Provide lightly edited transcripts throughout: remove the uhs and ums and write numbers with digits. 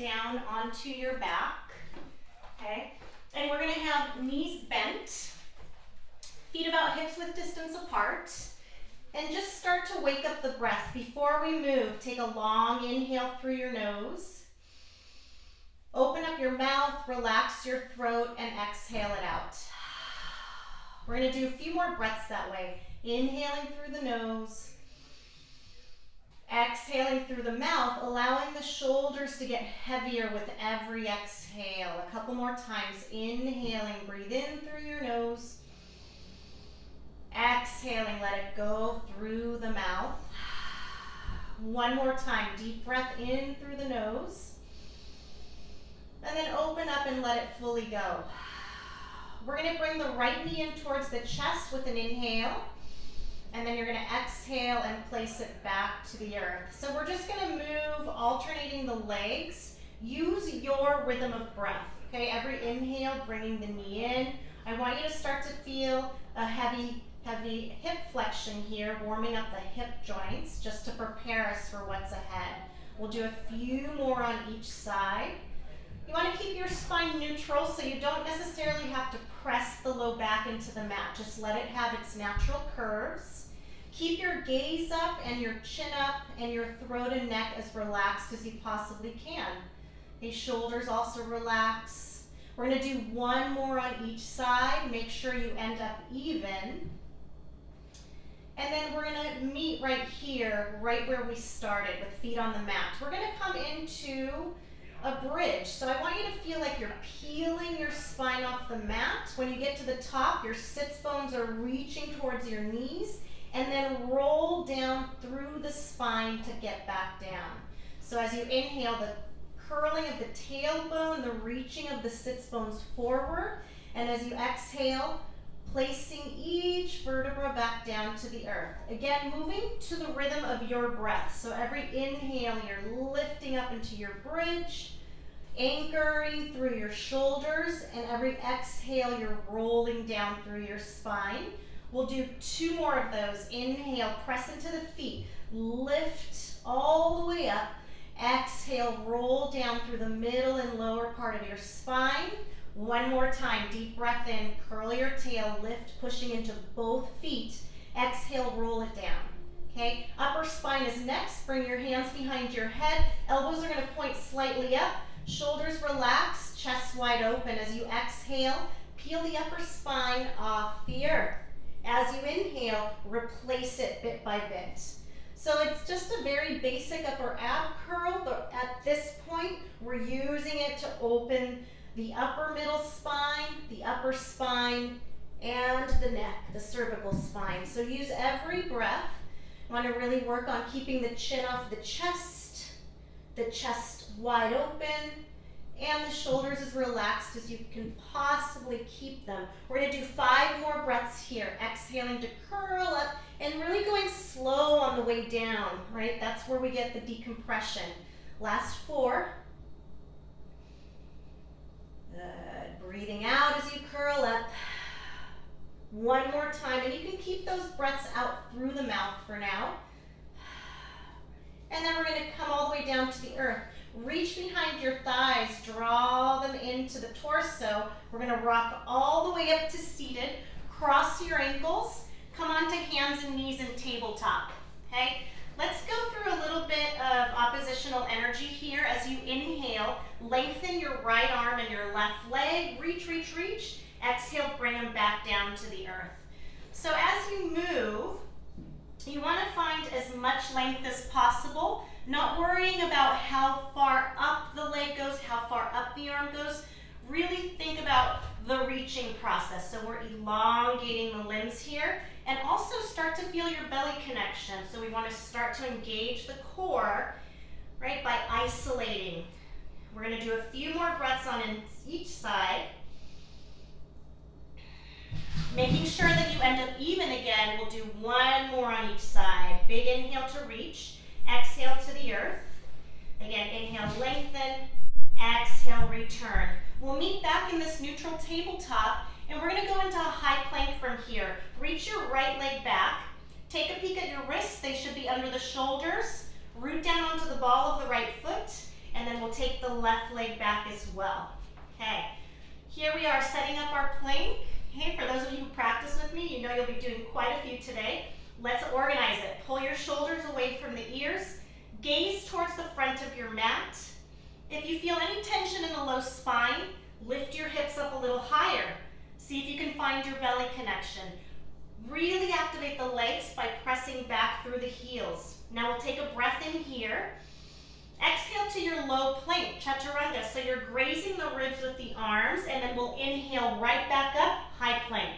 down onto your back, okay? And we're gonna have knees bent, feet about hips width distance apart, and just start to wake up the breath. Before we move, take a long inhale through your nose. Open up your mouth, relax your throat, and exhale it out. We're gonna do a few more breaths that way. Inhaling through the nose, exhaling through the mouth, allowing the shoulders to get heavier with every exhale. A couple more times. Inhaling, breathe in through your nose. Exhaling, let it go through the mouth. One more time. Deep breath in through the nose. And then open up and let it fully go. We're going to bring the right knee in towards the chest with an inhale. And then you're going to exhale and place it back to the earth. So we're just going to move, alternating the legs. Use your rhythm of breath. Okay, every inhale, bringing the knee in. I want you to start to feel a heavy hip flexion here, warming up the hip joints just to prepare us for what's ahead. We'll do a few more on each side. You want to keep your spine neutral so you don't necessarily have to press the low back into the mat. Just let it have its natural curves. Keep your gaze up and your chin up and your throat and neck as relaxed as you possibly can. Your shoulders also relax. We're going to do one more on each side. Make sure you end up even. And then we're going to meet right here, right where we started, with feet on the mat. We're going to come into a bridge. So I want you to feel like you're peeling your spine off the mat. When you get to the top, your sits bones are reaching towards your knees, and then roll down through the spine to get back down. So as you inhale, the curling of the tailbone, the reaching of the sits bones forward, and as you exhale, placing each vertebra back down to the earth. Again, moving to the rhythm of your breath. So every inhale, you're lifting up into your bridge, anchoring through your shoulders, and every exhale, you're rolling down through your spine. We'll do two more of those. Inhale, press into the feet, lift all the way up. Exhale, roll down through the middle and lower part of your spine. One more time, deep breath in, curl your tail, lift, pushing into both feet. Exhale, roll it down. Okay, upper spine is next. Bring your hands behind your head. Elbows are going to point slightly up. Shoulders relax, chest wide open. As you exhale, peel the upper spine off the earth. As you inhale, replace it bit by bit. So it's just a very basic upper ab curl, but at this point, we're using it to open the upper middle spine, the upper spine, and the neck, the cervical spine. So use every breath. You want to really work on keeping the chin off the chest wide open, and the shoulders as relaxed as you can possibly keep them. We're going to do 5 more breaths here. Exhaling to curl up and really going slow on the way down, right? That's where we get the decompression. Last 4. Good. Breathing out as you curl up. One more time, and you can keep those breaths out through the mouth for now. And then we're going to come all the way down to the earth. Reach behind your thighs, draw them into the torso. We're going to rock all the way up to seated. Cross your ankles. Come onto hands and knees and tabletop. Okay? Let's go through a little bit of oppositional energy here. As you inhale, lengthen your right arm and your left leg. Reach, reach, reach. Exhale, bring them back down to the earth. So as you move, you want to find as much length as possible, not worrying about how far up the leg goes, how far up the arm goes. Really think about the reaching process. So we're elongating the limbs here, and also start to feel your belly connection. So we want to start to engage the core, right, by isolating. We're going to do a few more breaths on each side. Making sure that you end up even again, we'll do one more on each side. Big inhale to reach, exhale to the earth. Again, inhale, lengthen, exhale, return. We'll meet back in this neutral tabletop, and we're going to go into a high plank from here. Reach your right leg back. Take a peek at your wrists. They should be under the shoulders. Root down onto the ball of the right foot, and then we'll take the left leg back as well. Okay, here we are setting up our plank. Okay, for those of you who practice with me, you know you'll be doing quite a few today. Let's organize it. Pull your shoulders away from the ears. Gaze towards the front of your mat. If you feel any tension in the low spine, lift your hips up a little higher. See if you can find your belly connection. Really activate the legs by pressing back through the heels. Now we'll take a breath in here. Exhale to your low plank, chaturanga. So you're grazing the ribs with the arms, and then we'll inhale right back up, high plank.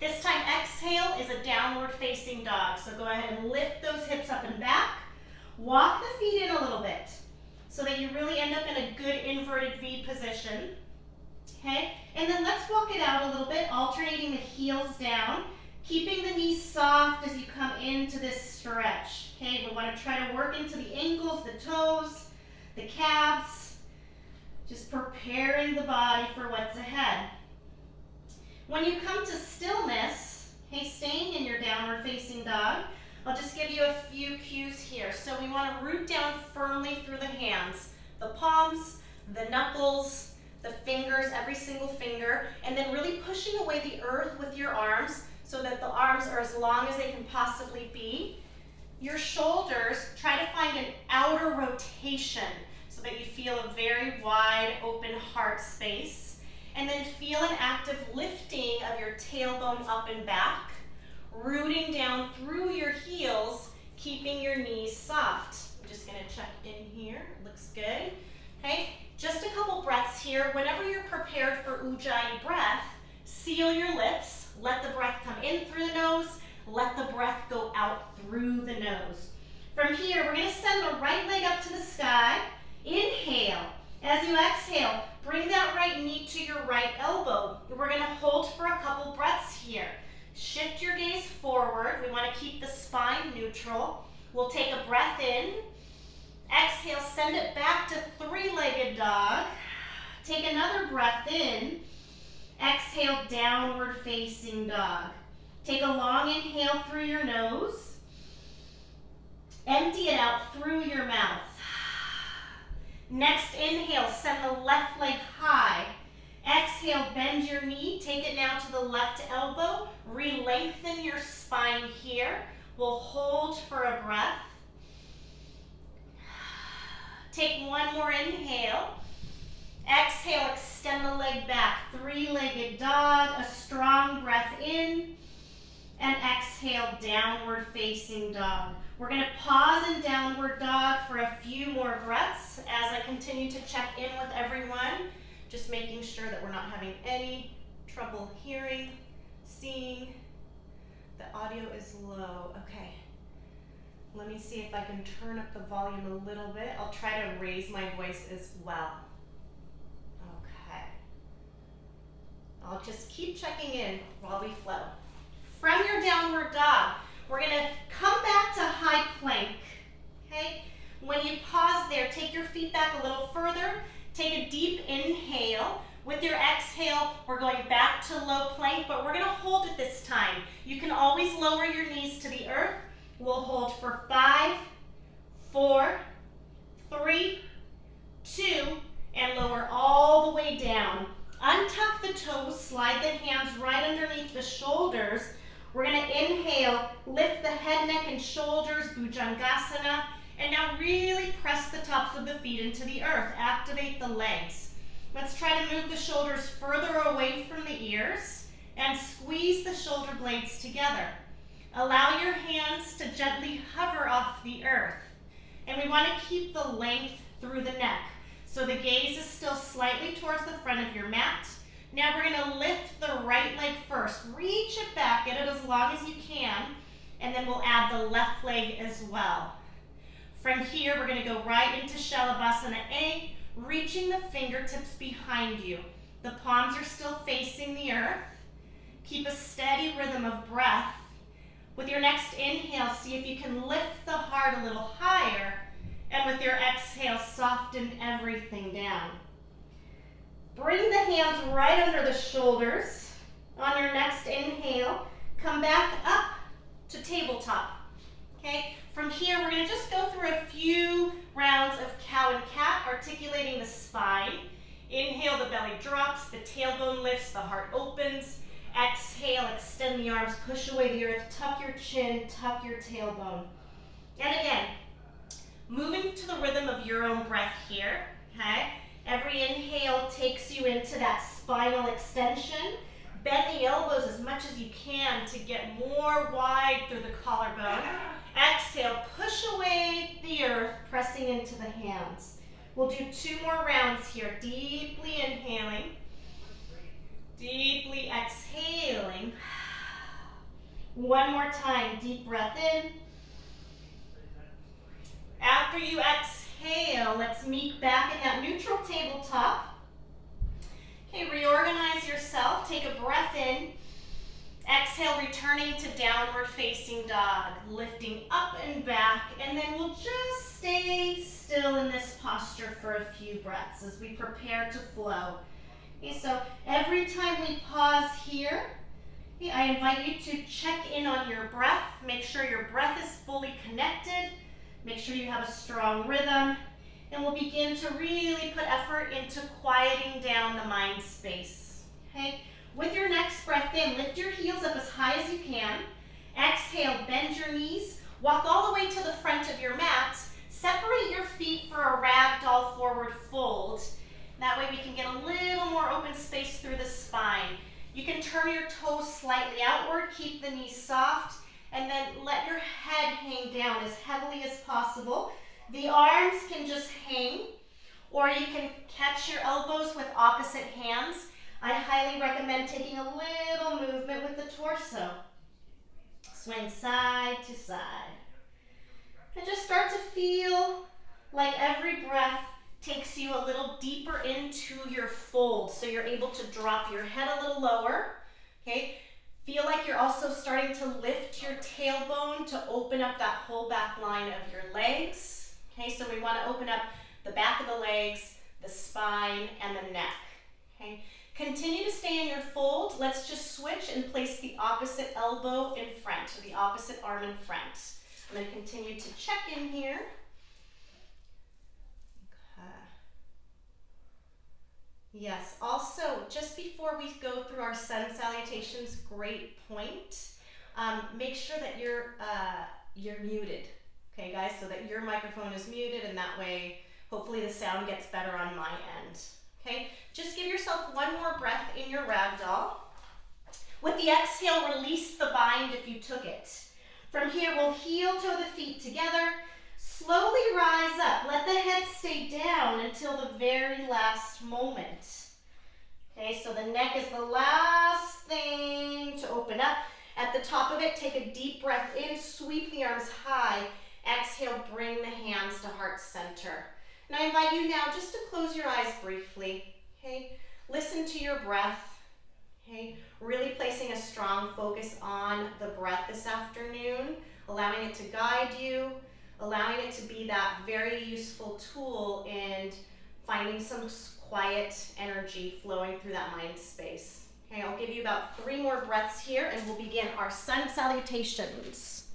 This time exhale is a downward facing dog. So go ahead and lift those hips up and back. Walk the feet in a little bit so that you really end up in a good inverted V position. Okay, and then let's walk it out a little bit, alternating the heels down, keeping the knees soft as you come into this stretch. Okay, we want to try to work into the ankles, the toes, the calves, just preparing the body for what's ahead. When you come to stillness, okay, staying in your downward facing dog, I'll just give you a few cues here. So we want to root down firmly through the hands, the palms, the knuckles, the fingers, every single finger, and then really pushing away the earth with your arms so that the arms are as long as they can possibly be. Your shoulders, try to find an outer rotation so that you feel a very wide open heart space. And then feel an active lifting of your tailbone up and back, rooting down through your heels, keeping your knees soft. I'm just gonna check in here, looks good. Okay, just a couple breaths here. Whenever you're prepared for Ujjayi breath, seal your lips, let the breath come in through the nose, let the breath go out through the nose. From here, we're gonna send the right leg up to the sky. Inhale. As you exhale, bring that right knee to your right elbow. We're gonna hold for a couple breaths here. Shift your gaze forward. We wanna keep the spine neutral. We'll take a breath in. Exhale, send it back to three-legged dog. Take another breath in. Exhale, downward facing dog. Take a long inhale through your nose. Empty it out through your mouth. Next inhale, send the left leg high. Exhale, bend your knee. Take it now to the left elbow. Re-lengthen your spine here. We'll hold for a breath. Take one more inhale. Exhale, extend the leg back. Three-legged dog, a strong breath in. And exhale, downward facing dog. We're gonna pause in downward dog for a few more breaths as I continue to check in with everyone, just making sure that we're not having any trouble hearing, seeing. The audio is low, okay. Let me see if I can turn up the volume a little bit. I'll try to raise my voice as well. Okay. I'll just keep checking in while we flow. From your downward dog, we're gonna come back to high plank, okay? When you pause there, take your feet back a little further. Take a deep inhale. With your exhale, we're going back to low plank, but we're gonna hold it this time. You can always lower your knees to the earth. We'll hold for 5, 4, 3, 2, and lower all the way down. Untuck the toes, slide the hands right underneath the shoulders. We're gonna inhale, lift the head, neck, and shoulders, Bhujangasana, and now really press the tops of the feet into the earth. Activate the legs. Let's try to move the shoulders further away from the ears and squeeze the shoulder blades together. Allow your hands to gently hover off the earth. And we want to keep the length through the neck. So the gaze is still slightly towards the front of your mat. Now we're going to lift the right leg first. Reach it back, get it as long as you can, and then we'll add the left leg as well. From here, we're going to go right into Shalabhasana A, reaching the fingertips behind you. The palms are still facing the earth. Keep a steady rhythm of breath. With your next inhale, see if you can lift the heart a little higher, and with your exhale, soften everything down. Bring the hands right under the shoulders. On your next inhale, come back up to tabletop. Okay? From here, we're going to just go through a few rounds of cow cow and cat, articulating the spine. Inhale, the belly drops, the tailbone lifts, the heart opens. Exhale, extend the arms, push away the earth, tuck your chin, tuck your tailbone. And again, moving to the rhythm of your own breath here, okay? Every inhale takes you into that spinal extension. Bend the elbows as much as you can to get more wide through the collarbone. Exhale, push away the earth, pressing into the hands. We'll do 2 more rounds here. Deeply inhaling, deeply exhaling. One more time, deep breath in. After you exhale, let's meet back in that neutral tabletop. Okay, reorganize yourself. Take a breath in. Exhale, returning to downward facing dog. Lifting up and back, and then we'll just stay still in this posture for a few breaths as we prepare to flow. Okay, so every time we pause here, okay, I invite you to check in on your breath. Make sure your breath is fully connected. Make sure you have a strong rhythm. And we'll begin to really put effort into quieting down the mind space. Okay? With your next breath in, lift your heels up as high as you can. Exhale, bend your knees. Walk all the way to the front of your mat. Separate your feet for a ragdoll forward fold. That way we can get a little more open space through the spine. You can turn your toes slightly outward, keep the knees soft, and then let your head hang down as heavily as possible. The arms can just hang, or you can catch your elbows with opposite hands. I highly recommend taking a little movement with the torso. Swing side to side. And just start to feel like every breath takes you a little deeper into your fold, so you're able to drop your head a little lower, okay? Feel like you're also starting to lift your tailbone to open up that whole back line of your legs. Okay, so we want to open up the back of the legs, the spine, and the neck. Okay, continue to stay in your fold. Let's just switch and place the opposite elbow in front, so the opposite arm in front. I'm going to continue to check in here. Okay. Yes, also, just before we go through our sun salutations, great point. Make sure that you're muted. Okay, guys, so that your microphone is muted, and that way, hopefully the sound gets better on my end. Okay, just give yourself one more breath in your ragdoll. With the exhale, release the bind if you took it. From here, we'll heel toe the feet together. Slowly rise up. Let the head stay down until the very last moment. Okay, so the neck is the last thing to open up. At the top of it, take a deep breath in, sweep the arms high. Exhale, bring the hands to heart center. And I invite you now just to close your eyes briefly, okay? Listen to your breath, okay? Really placing a strong focus on the breath this afternoon, allowing it to guide you, allowing it to be that very useful tool in finding some quiet energy flowing through that mind space. Okay, I'll give you about 3 more breaths here, and we'll begin our sun salutations.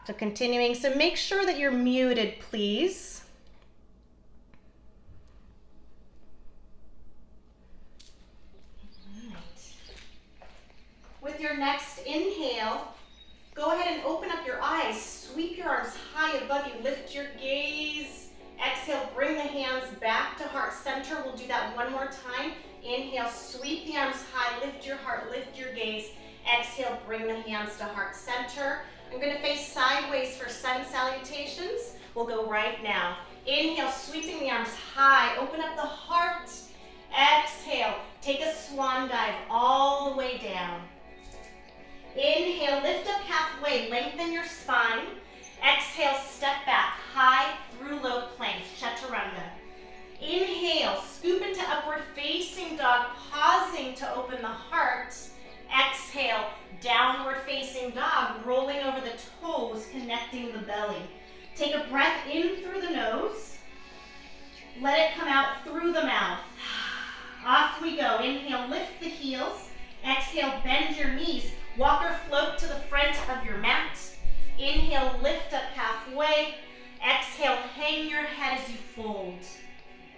So continuing, so make sure that you're muted, please. All right. With your next inhale, go ahead and open up your eyes. Sweep your arms high above you. Lift your gaze. Exhale, bring the hands back to heart center. We'll do that one more time. Inhale, sweep the arms high. Lift your heart, lift your gaze. Exhale, bring the hands to heart center. I'm going to face sideways for sun salutations. We'll go right now. Inhale, sweeping the arms high. Open up the heart. Exhale, take a swan dive all the way down. Inhale, lift up halfway. Lengthen your spine. Exhale, step back. High through low plank. Chaturanga. Inhale, scoop into upward facing dog. Pausing to open the heart. Exhale, downward facing dog, rolling over the toes, connecting the belly. Take a breath in through the nose. Let it come out through the mouth. Off we go. Inhale, lift the heels. Exhale, bend your knees. Walk or float to the front of your mat. Inhale, lift up halfway. Exhale. Exhale, hang your head as you fold.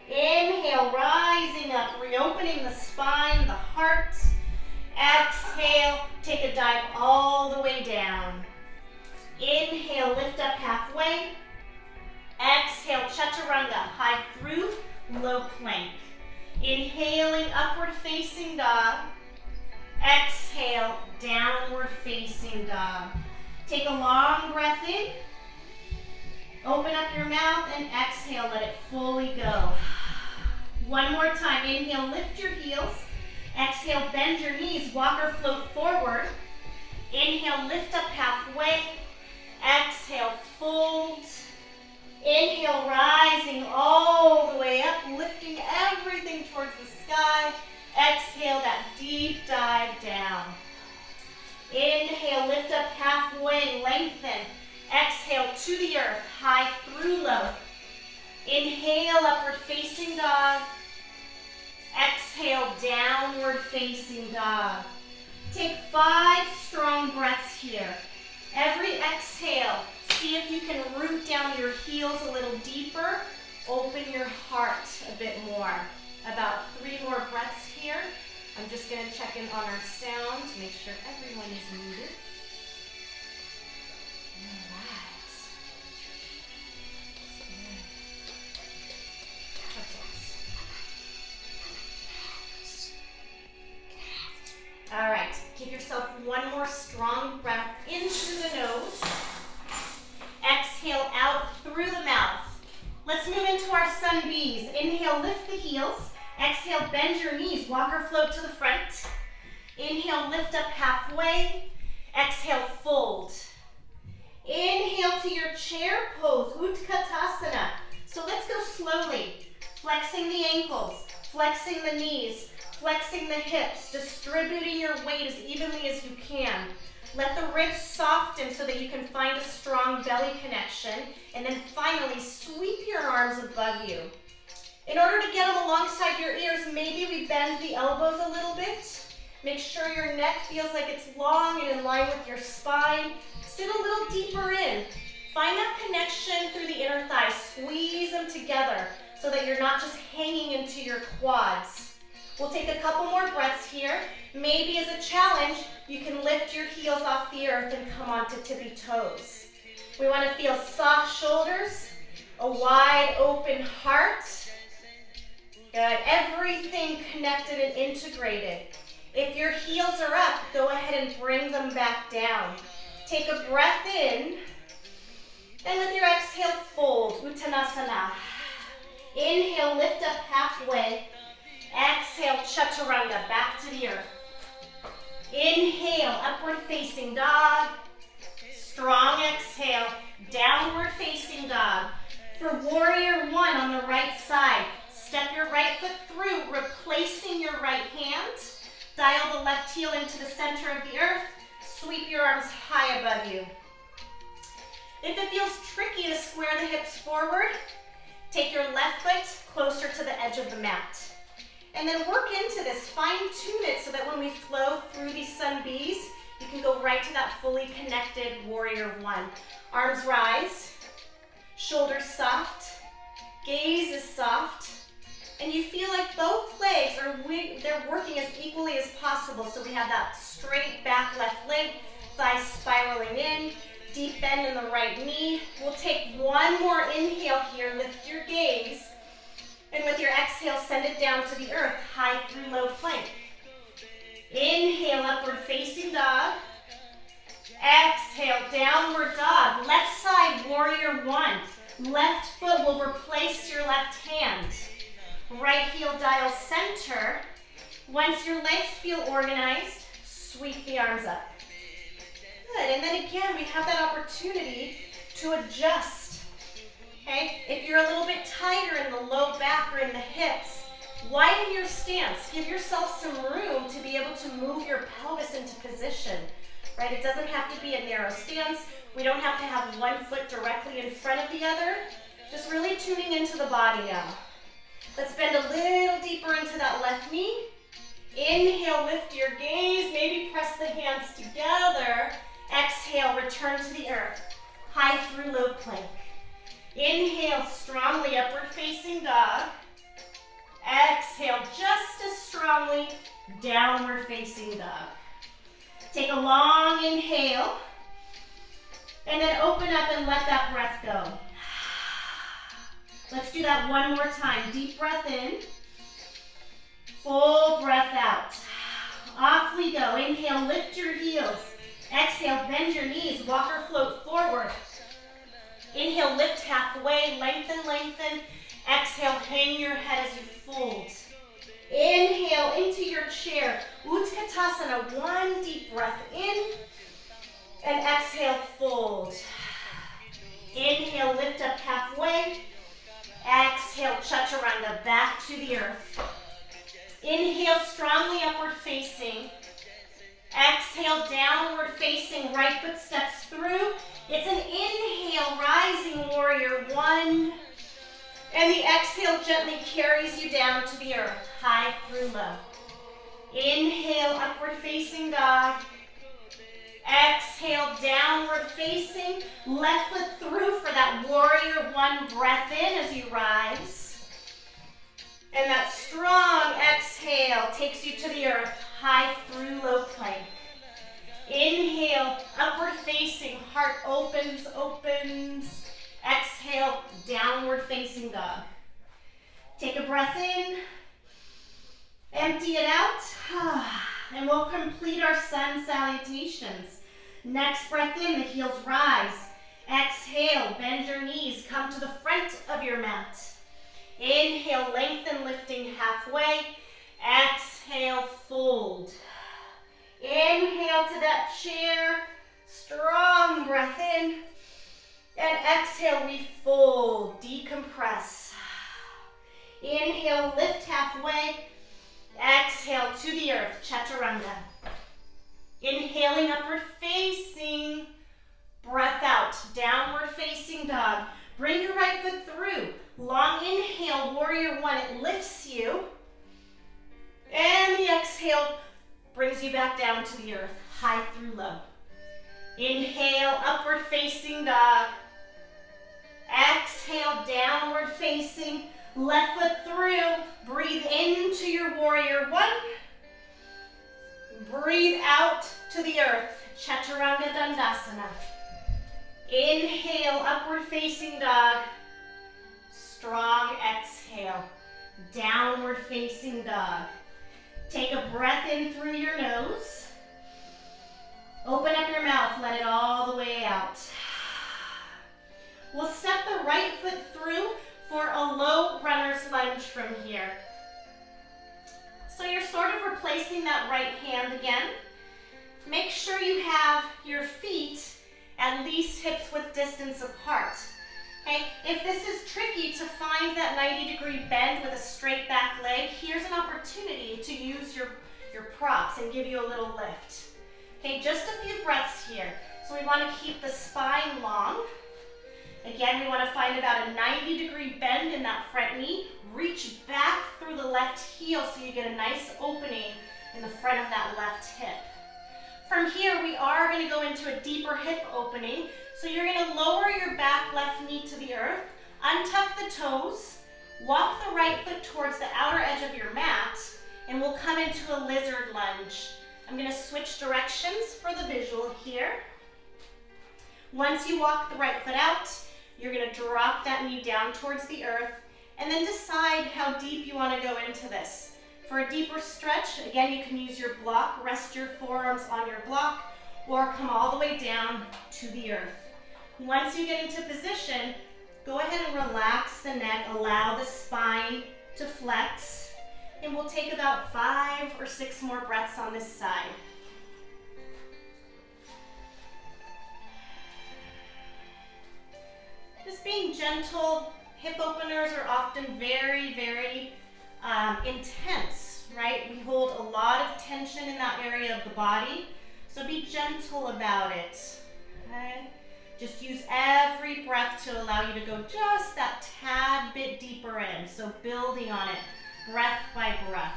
Inhale, rising up, reopening the spine, the heart. Exhale, take a dive all the way down. Inhale, lift up halfway. Exhale, chaturanga, high through, low plank. Inhaling, upward facing dog. Exhale, downward facing dog. Take a long breath in. Open up your mouth and exhale, let it fully go. One more time. Inhale, lift your heels. Exhale, bend your knees, walk or float forward. Inhale, lift up halfway. Exhale, fold. Inhale, rising all the way up, lifting everything towards the sky. Exhale, that deep dive down. Inhale, lift up halfway, lengthen. Exhale to the earth, high through low. Inhale, upward facing dog. Exhale, downward facing dog. Take 5 strong breaths here. Every exhale, see if you can root down your heels a little deeper. Open your heart a bit more. About 3 more breaths here. I'm just going to check in on our sound to make sure everyone is muted. All right, give yourself one more strong breath in through the nose. Exhale out through the mouth. Let's move into our sun bees. Inhale, lift the heels. Exhale, bend your knees, walk or float to the front. Inhale, lift up halfway. Exhale, fold. Inhale to your chair pose, Utkatasana. So let's go slowly. Flexing the ankles, flexing the knees, flexing the hips, distributing your weight as evenly as you can. Let the ribs soften so that you can find a strong belly connection. And then finally, sweep your arms above you. In order to get them alongside your ears, maybe we bend the elbows a little bit. Make sure your neck feels like it's long and in line with your spine. Sit a little deeper in. Find that connection through the inner thighs. Squeeze them together so that you're not just hanging into your quads. We'll take a couple more breaths here. Maybe as a challenge, you can lift your heels off the earth and come onto tippy toes. We want to feel soft shoulders, a wide open heart. Good. Everything connected and integrated. If your heels are up, go ahead and bring them back down. Take a breath in, and with your exhale, fold, Uttanasana. Inhale, lift up halfway. Exhale, chaturanga, back to the earth. Inhale, upward facing dog. Strong exhale, downward facing dog. For warrior 1 on the right side, step your right foot through, replacing your right hand. Dial the left heel into the center of the earth. Sweep your arms high above you. If it feels tricky to square the hips forward, take your left foot closer to the edge of the mat. And then work into this, fine-tune it so that when we flow through these sun bees, you can go right to that fully connected warrior 1. Arms rise, shoulders soft, gaze is soft, and you feel like both legs they're working as equally as possible. So we have that straight back left leg, thighs spiraling in, deep bend in the right knee. We'll take one more inhale here, lift your gaze. And with your exhale, send it down to the earth, high through low plank. Inhale, upward facing dog. Exhale, downward dog. Left side, warrior 1. Left foot will replace your left hand. Right heel dials center. Once your legs feel organized, sweep the arms up. Good, and then again, we have that opportunity to adjust. Okay, if you're a little bit tighter in the low back or in the hips, widen your stance. Give yourself some room to be able to move your pelvis into position, right? It doesn't have to be a narrow stance. We don't have to have one foot directly in front of the other. Just really tuning into the body now. Let's bend a little deeper into that left knee. Inhale, lift your gaze. Maybe press the hands together. Exhale, return to the earth. High through low plank. Inhale strongly, upward facing dog. Exhale just as strongly, downward facing dog. Take a long inhale, and then open up and let that breath go. Let's do that one more time. Deep breath in, full breath out. Off we go. Inhale, lift your heels. Exhale, bend your knees, walk or float forward. Inhale, lift halfway, lengthen, lengthen. Exhale, hang your head as you fold. Inhale into your chair. Utkatasana, one deep breath in. And exhale, fold. Inhale, lift up halfway. Exhale, chaturanga, back to the earth. Inhale, strongly upward facing. Exhale, downward facing, right foot steps through. It's an inhale, rising warrior one. And the exhale gently carries you down to the earth, high through low. Inhale, upward facing dog. Exhale, downward facing. Left foot through for that warrior one, breath in as you rise. And that strong exhale takes you to the earth, high through low plank. Inhale, upward facing, heart opens, opens. Exhale, downward facing dog. Take a breath in, empty it out, and we'll complete our sun salutations. Next breath in, the heels rise. Exhale, bend your knees, come to the front of your mat. Inhale, lengthen, lifting halfway. Exhale, fold. Inhale to that chair, strong breath in. And exhale, we fold, decompress. Inhale, lift halfway. Exhale to the earth, chaturanga. Inhaling, upward facing. Breath out, downward facing dog. Bring your right foot through. Long inhale, warrior one, it lifts you. And the exhale brings you back down to the earth, high through low. Inhale, upward facing dog. Exhale, downward facing. Left foot through. Breathe into your warrior one. Breathe out to the earth, chaturanga dandasana. Inhale, upward facing dog. Strong exhale, downward facing dog. Take a breath in through your nose. Open up your mouth, let it all the way out. We'll step the right foot through for a low runner's lunge from here. So you're sort of replacing that right hand again. Make sure you have your feet at least hips width distance apart. Okay, if this is tricky to find that 90-degree bend with a straight back leg, here's an opportunity to use your props and give you a little lift. Okay, just a few breaths here. So we want to keep the spine long. Again, we want to find about a 90-degree bend in that front knee. Reach back through the left heel so you get a nice opening in the front of that left hip. From here, we are going to go into a deeper hip opening. So you're going to lower your back left knee to the earth, untuck the toes, walk the right foot towards the outer edge of your mat, and we'll come into a lizard lunge. I'm going to switch directions for the visual here. Once you walk the right foot out, you're going to drop that knee down towards the earth, and then decide how deep you want to go into this. For a deeper stretch, again, you can use your block, rest your forearms on your block, or come all the way down to the earth. Once you get into position, go ahead and relax the neck, allow the spine to flex, and we'll take about 5 or 6 more breaths on this side. Just being gentle. Hip openers are often very, very intense, right? We hold a lot of tension in that area of the body, so be gentle about it, okay? Just use every breath to allow you to go just that tad bit deeper in, so building on it, breath by breath.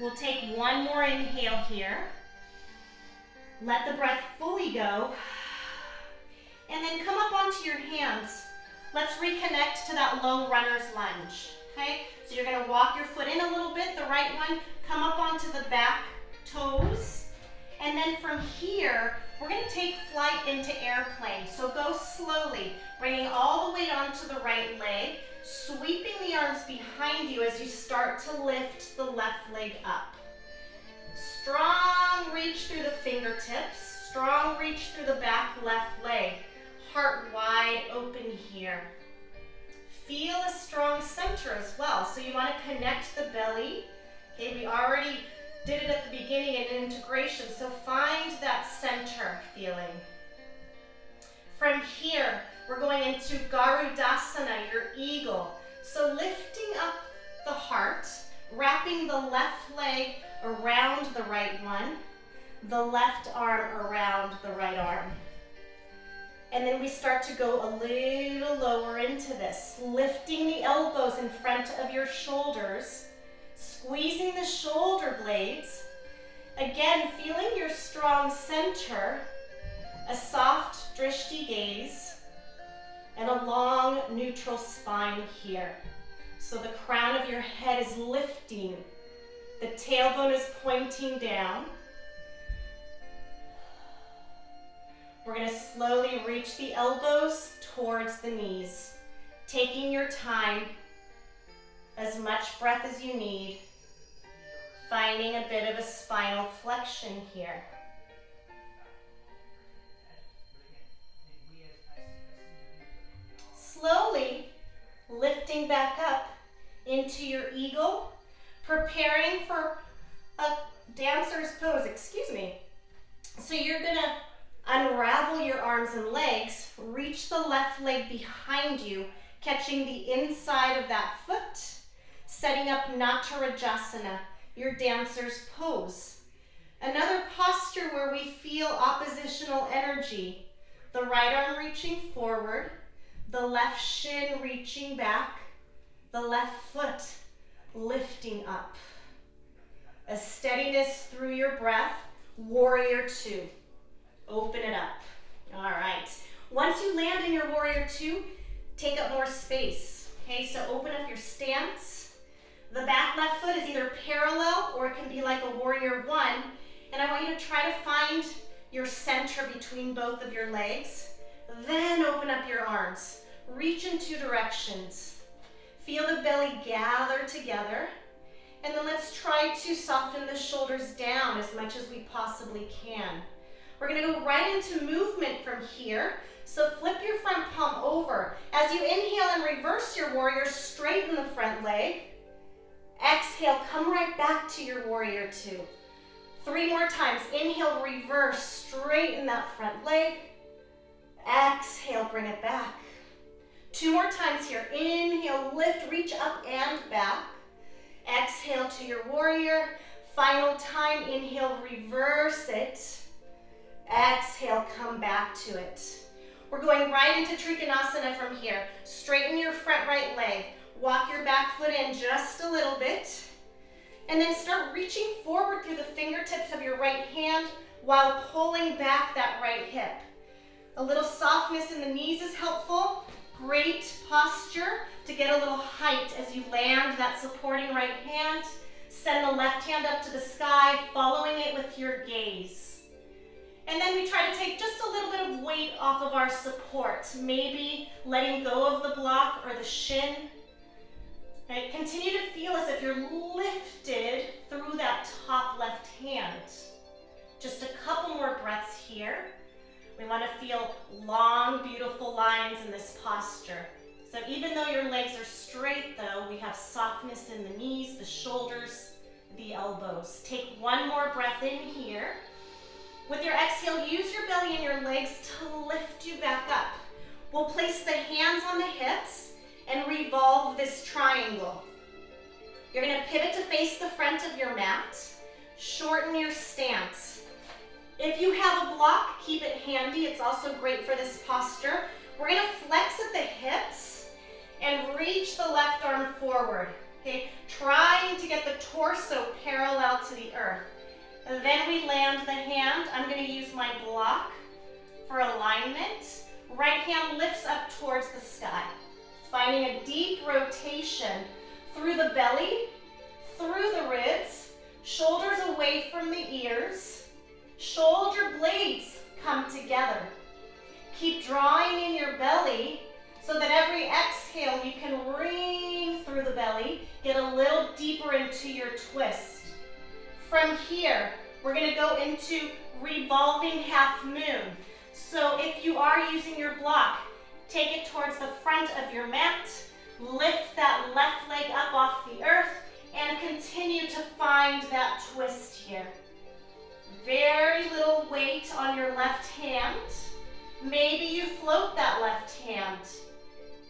We'll take one more inhale here. Let the breath fully go, and then come up onto your hands. Let's reconnect to that low runner's lunge, okay? So you're gonna walk your foot in a little bit, the right one, come up onto the back toes, and then from here, we're gonna take flight into airplane. So go slowly, bringing all the weight onto the right leg, sweeping the arms behind you as you start to lift the left leg up. Strong reach through the fingertips, strong reach through the back left leg. Heart wide open here. Feel a strong center as well. So you want to connect the belly. Okay, we already did it at the beginning in integration, so find that center feeling. From here, we're going into Garudasana, your eagle. So lifting up the heart, wrapping the left leg around the right one, the left arm around the right arm. And then we start to go a little lower into this, lifting the elbows in front of your shoulders, squeezing the shoulder blades. Again, feeling your strong center, a soft drishti gaze, and a long neutral spine here. So the crown of your head is lifting, the tailbone is pointing down. We're going to slowly reach the elbows towards the knees, taking your time, as much breath as you need, finding a bit of a spinal flexion here. Slowly lifting back up into your eagle, preparing for a dancer's pose, So you're going to unravel your arms and legs, reach the left leg behind you, catching the inside of that foot, setting up Natarajasana, your dancer's pose. Another posture where we feel oppositional energy. The right arm reaching forward, the left shin reaching back, the left foot lifting up. A steadiness through your breath, warrior two. Open it up. All right. Once you land in your warrior two, take up more space. Okay, so open up your stance. The back left foot is either parallel or it can be like a warrior one. And I want you to try to find your center between both of your legs. Then open up your arms. Reach in two directions. Feel the belly gather together. And then let's try to soften the shoulders down as much as we possibly can. We're going to go right into movement from here. So flip your front palm over. As you inhale and reverse your warrior, straighten the front leg. Exhale, come right back to your warrior two. 3 more times. Inhale, reverse, straighten that front leg. Exhale, bring it back. 2 more times here. Inhale, lift, reach up and back. Exhale to your warrior. Final time, inhale, reverse it. Exhale, come back to it. We're going right into Trikonasana from here. Straighten your front right leg. Walk your back foot in just a little bit. And then start reaching forward through the fingertips of your right hand while pulling back that right hip. A little softness in the knees is helpful. Great posture to get a little height as you land that supporting right hand. Send the left hand up to the sky, following it with your gaze. And then we try to take just a little bit of weight off of our support, maybe letting go of the block or the shin. Right? Continue to feel as if you're lifted through that top left hand. Just a couple more breaths here. We want to feel long, beautiful lines in this posture. So even though your legs are straight though, we have softness in the knees, the shoulders, the elbows. Take 1 more breath in here. With your exhale, use your belly and your legs to lift you back up. We'll place the hands on the hips and revolve this triangle. You're going to pivot to face the front of your mat. Shorten your stance. If you have a block, keep it handy. It's also great for this posture. We're going to flex at the hips and reach the left arm forward. Okay, trying to get the torso parallel to the earth. And then we land the hand. I'm going to use my block for alignment. Right hand lifts up towards the sky. finding a deep rotation through the belly, through the ribs, shoulders away from the ears, shoulder blades come together. Keep drawing in your belly so that every exhale you can ring through the belly, get a little deeper into your twist. From here, we're going to go into revolving half moon. So if you are using your block, take it towards the front of your mat, lift that left leg up off the earth, and continue to find that twist here. Very little weight on your left hand. Maybe you float that left hand.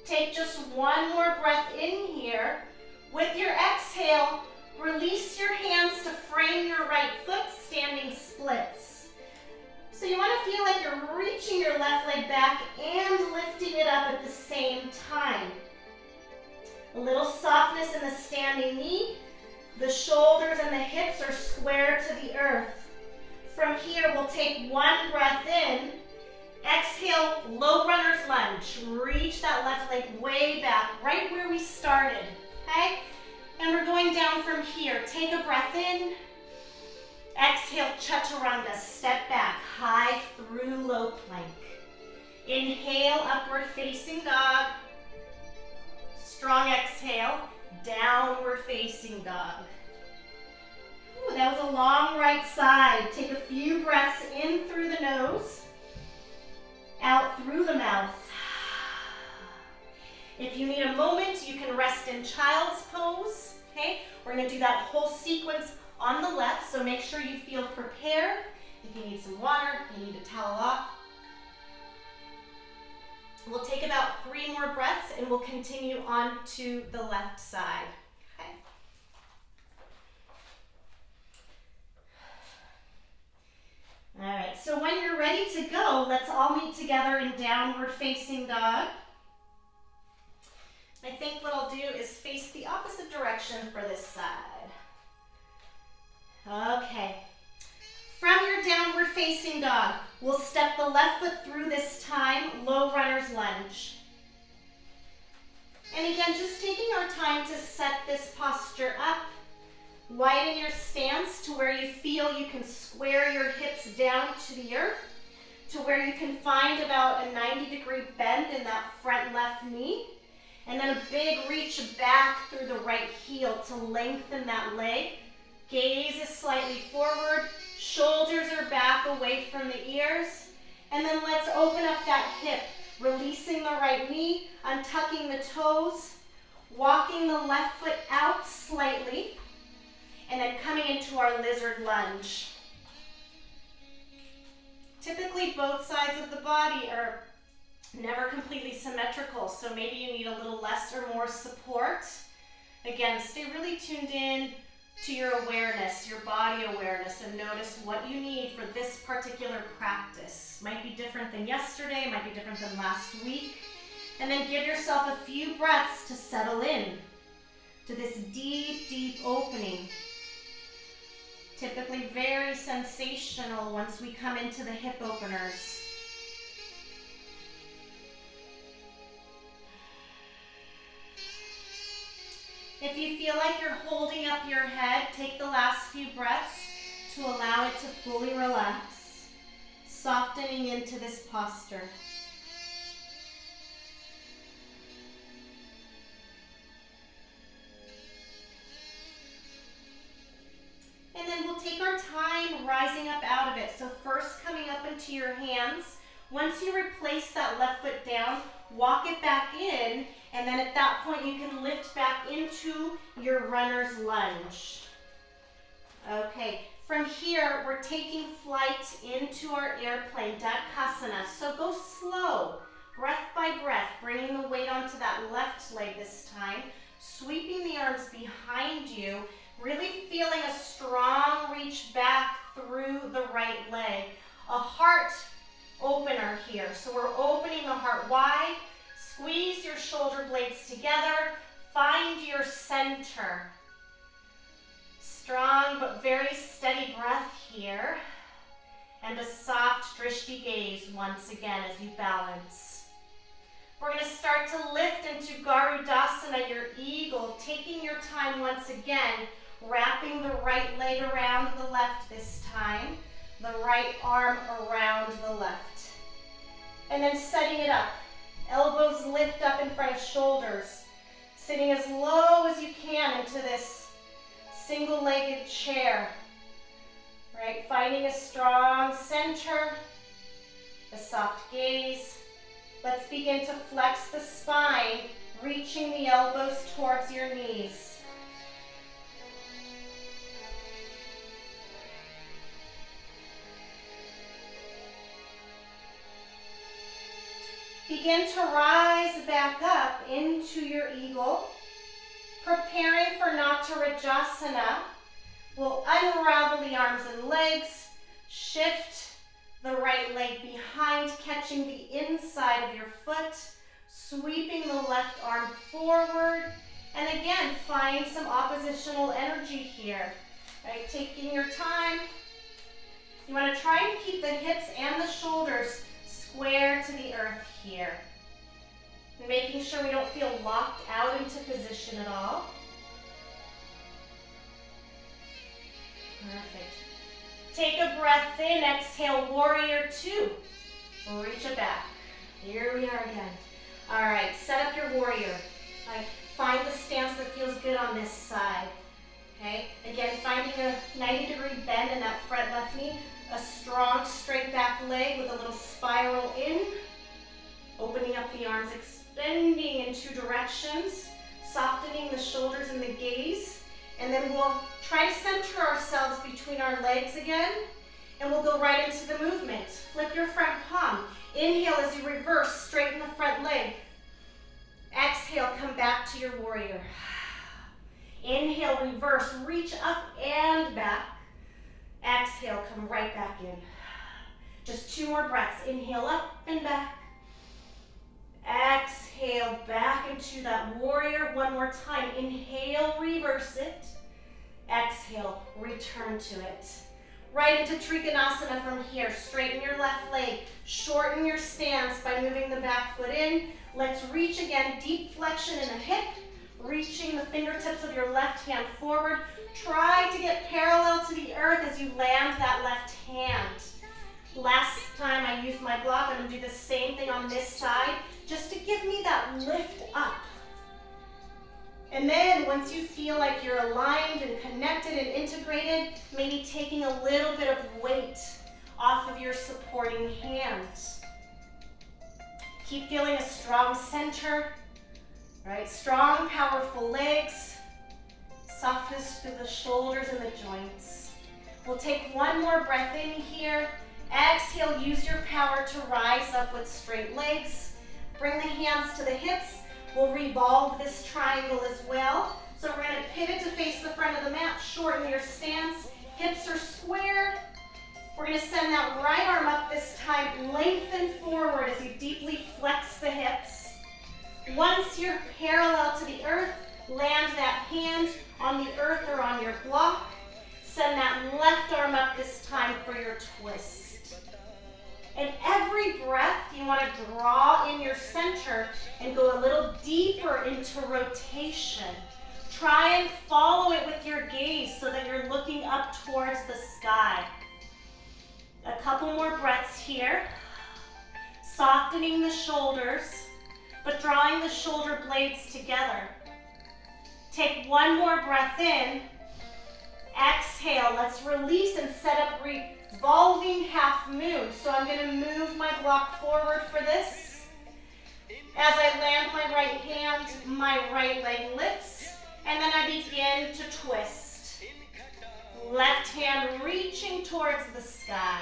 Take just one more breath in here. With your exhale, release your hands to frame your right foot, standing splits. So you want to feel like you're reaching your left leg back and lifting it up at the same time. A little softness in the standing knee. The shoulders and the hips are square to the earth. From here, we'll take one breath in. Exhale, low runner's lunge. Reach that left leg way back, right where we started, okay? And we're going down from here. Take a breath in. Exhale, chaturanga, step back, high through low plank. Inhale, upward facing dog. Strong exhale, downward facing dog. Ooh, that was a long right side. Take a few breaths in through the nose, out through the mouth. If you need a moment, you can rest in child's pose, okay? We're gonna do that whole sequence on the left, so make sure you feel prepared. If you need some water, you need to towel off. We'll take about 3 more breaths and we'll continue on to the left side. Okay. All right, so when you're ready to go, let's all meet together in downward facing dog. I think what I'll do is face the opposite direction for this side. Okay. From your downward facing dog, we'll step the left foot through this time, low runner's lunge. And again, just taking our time to set this posture up. Widen your stance to where you feel you can square your hips down to the earth, to where you can find about a 90-degree bend in that front left knee. And then a big reach back through the right heel to lengthen that leg. Gaze is slightly forward. Shoulders are back away from the ears. And then let's open up that hip, releasing the right knee, untucking the toes, walking the left foot out slightly, and then coming into our lizard lunge. Typically, both sides of the body are never completely symmetrical, so maybe you need a little less or more support. Again, stay really tuned in to your awareness, your body awareness, and notice what you need for this particular practice. Might be different than yesterday, might be different than last week. And then give yourself a few breaths to settle in to this deep, deep opening. Typically very sensational once we come into the hip openers. If you feel like you're holding up your head, take the last few breaths to allow it to fully relax, softening into this posture. And then we'll take our time rising up out of it. So first coming up into your hands. Once you replace that left foot down, walk it back in, and then at that point you can lift back into your runner's lunge. Okay, from here we're taking flight into our airplane, Dadkasana. So go slow, breath by breath, bringing the weight onto that left leg this time, sweeping the arms behind you, really feeling a strong reach back through the right leg. A heart opener here. So we're opening the heart wide. Squeeze your shoulder blades together. Find your center. Strong but very steady breath here. And a soft drishti gaze once again as you balance. We're going to start to lift into Garudasana, your eagle, taking your time once again, wrapping the right leg around the left this time, the right arm around the left. And then setting it up. Elbows lift up in front of shoulders, sitting as low as you can into this single-legged chair. Right, finding a strong center, a soft gaze. Let's begin to flex the spine, reaching the elbows towards your knees. Begin to rise back up into your eagle, preparing for Natarajasana. We'll unravel the arms and legs, shift the right leg behind, catching the inside of your foot, sweeping the left arm forward, and again, find some oppositional energy here. Right, taking your time. You want to try and keep the hips and the shoulders square to the earth here. And making sure we don't feel locked out into position at all. Perfect. Take a breath in, exhale, warrior two. Reach it back. Here we are again. All right, set up your warrior. Like, find the stance that feels good on this side. Okay, again, finding a 90-degree bend in that front left knee, a strong straight back leg with a little spiral in, opening up the arms, extending in two directions, softening the shoulders and the gaze. And then we'll try to center ourselves between our legs again, and we'll go right into the movement. Flip your front palm. Inhale as you reverse, straighten the front leg. Exhale, come back to your warrior. Inhale, reverse, reach up and back. Exhale, come right back in. Just two more breaths. Inhale, up and back. Exhale, back into that warrior. One more time. Inhale, reverse it. Exhale, return to it. Right into Trikonasana from here. Straighten your left leg. Shorten your stance by moving the back foot in. Let's reach again. Deep flexion in the hip. Reaching the fingertips of your left hand forward. Try to get parallel to the earth as you land that left hand. Last time I used my block, I'm going to do the same thing on this side, just to give me that lift up. And then once you feel like you're aligned and connected and integrated, maybe taking a little bit of weight off of your supporting hands. Keep feeling a strong center, right? Strong, powerful legs. Softness through the shoulders and the joints. We'll take one more breath in here. Exhale, use your power to rise up with straight legs. Bring the hands to the hips. We'll revolve this triangle as well. So we're going to pivot to face the front of the mat. Shorten your stance. Hips are square. We're going to send that right arm up this time. Lengthen forward as you deeply flex the hips. Once you're parallel to the earth, land that hand on the earth or on your block. Send that left arm up this time for your twist. And every breath, you want to draw in your center and go a little deeper into rotation. Try and follow it with your gaze so that you're looking up towards the sky. A couple more breaths here. Softening the shoulders, but drawing the shoulder blades together. Take one more breath in. Exhale, let's release and set up revolving half moon. So I'm going to move my block forward for this. As I land my right hand, my right leg lifts, and then I begin to twist. Left hand reaching towards the sky.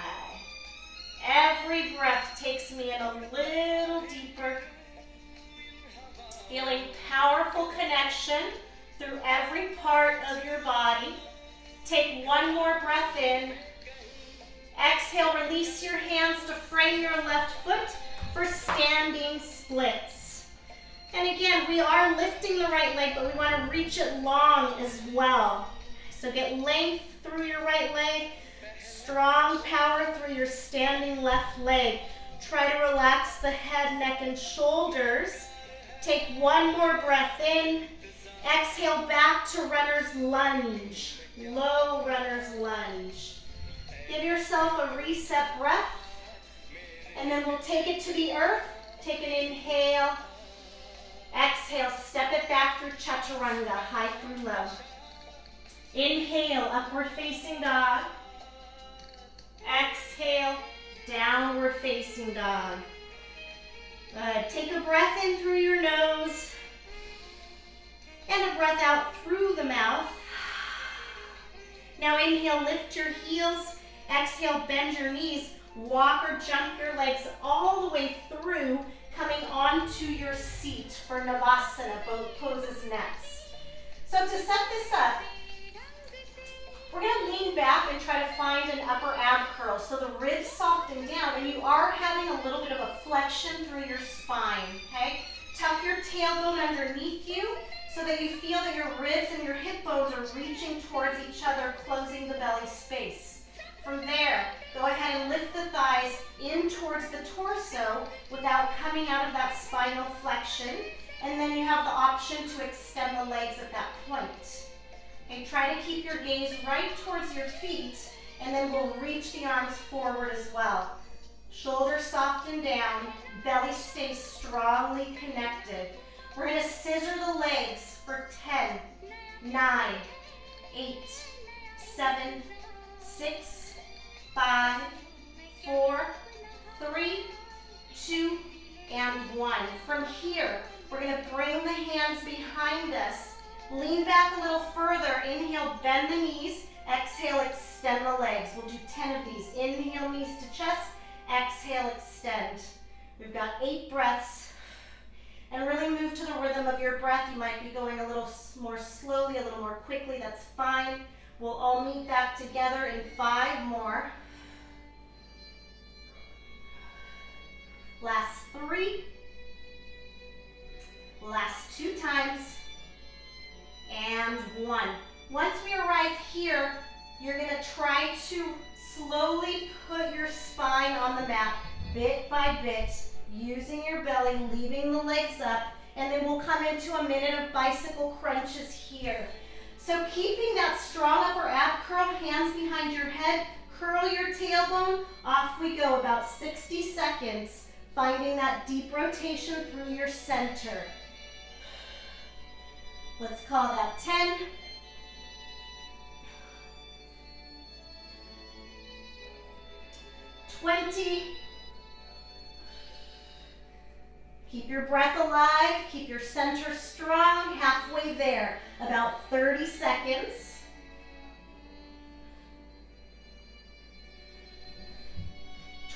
Every breath takes me in a little deeper. Feeling powerful connection through every part of your body. Take one more breath in. Exhale, release your hands to frame your left foot for standing splits. And again, we are lifting the right leg, but we want to reach it long as well. So get length through your right leg, strong power through your standing left leg. Try to relax the head, neck, and shoulders. Take one more breath in. Exhale back to runner's lunge. Low runner's lunge. Give yourself a reset breath. And then we'll take it to the earth. Take an inhale. Exhale, step it back through chaturanga, high through low. Inhale, upward facing dog. Exhale, downward facing dog. Good. Take a breath in through your nose and a breath out through the mouth. Now inhale, lift your heels. Exhale, bend your knees. Walk or jump your legs all the way through, coming onto your seat for Navasana, both poses next. So to set this up, we're going to lean back and try to find an upper ab curl. So the ribs soften down and you are having a little bit of a flexion through your spine, okay? Tuck your tailbone underneath you so that you feel that your ribs and your hip bones are reaching towards each other, closing the belly space. From there, go ahead and lift the thighs in towards the torso without coming out of that spinal flexion. And then you have the option to extend the legs at that point. Okay, try to keep your gaze right towards your feet, and then we'll reach the arms forward as well. Shoulders soften down, belly stays strongly connected. We're going to scissor the legs for 10, 9, 8, 7, 6, 5, 4, 3, 2, and 1. From here, we're going to bring the hands behind us. Lean back a little further. Inhale, bend the knees. Exhale, extend the legs. We'll do 10 of these. Inhale, knees to chest. Exhale, extend. We've got 8 breaths. And really move to the rhythm of your breath. You might be going a little more slowly, a little more quickly. That's fine. We'll all meet back together in 5 more. Last 3. Last 2 times. And 1. Once we arrive here, you're going to try to slowly put your spine on the mat, bit by bit, using your belly, leaving the legs up, and then we'll come into a minute of bicycle crunches here. So keeping that strong upper ab curl, hands behind your head, curl your tailbone, off we go, about 60 seconds, finding that deep rotation through your center. Let's call that 10. 20. Keep your breath alive, keep your center strong, halfway there, about 30 seconds.